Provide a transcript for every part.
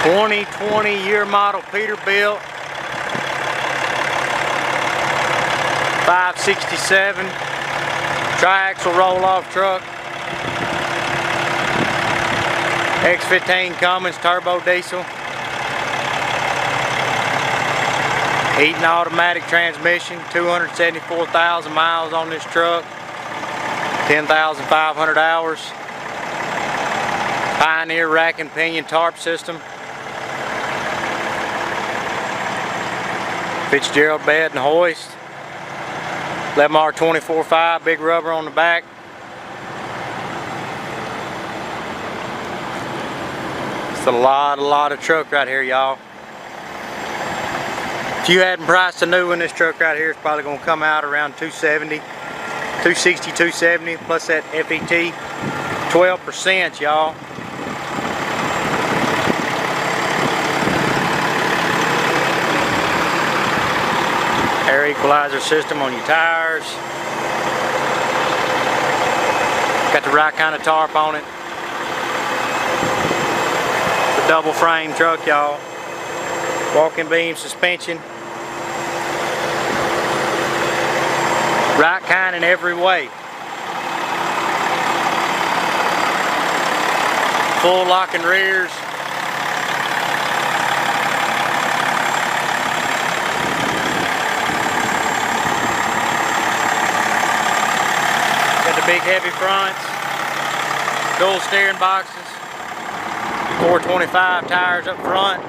2020 year model Peterbilt 567 tri-axle roll-off truck, X15 Cummins turbo diesel, heating automatic transmission, 274,000 miles on this truck, 10,500 hours, Pioneer rack and pinion tarp system, FITZGERALD bed and hoist, 11R 24/5 big rubber on the back. It's a lot of truck right here, y'all. If you hadn't priced a new one, this truck right here is probably going to come out around 270, 260, 270 plus that FET 12%, y'all. Air equalizer system on your tires. Got the right kind of tarp on it. It's a double frame truck, y'all. Walking beam suspension. Right kind in every way. Full locking rears. Got the big heavy fronts. Dual steering boxes. 425 tires up front.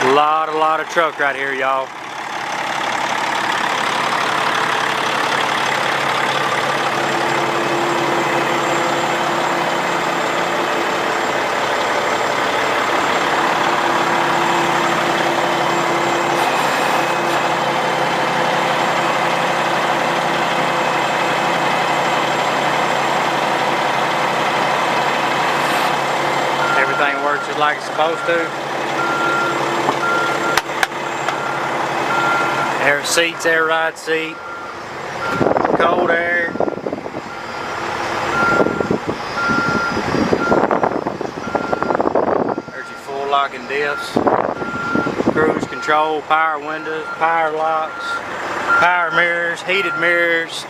A lot of truck right here, y'all. Everything works just like it's supposed to. Air seats, air ride seat, cold air. There's your full locking diffs, cruise control, power windows, power locks, power mirrors, heated mirrors,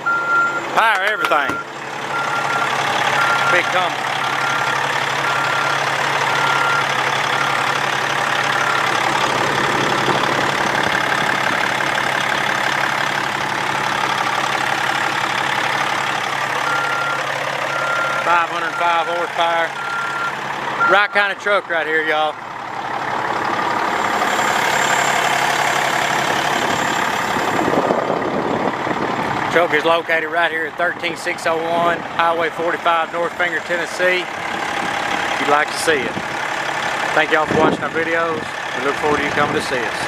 power everything. Big CUMMINS. .505 horsepower. Right kind of truck right here, y'all. Truck is located right here at 13601 Highway 45, North Finger, Tennessee. If you'd like to see it. Thank y'all for watching our videos. We look forward to you coming to see us.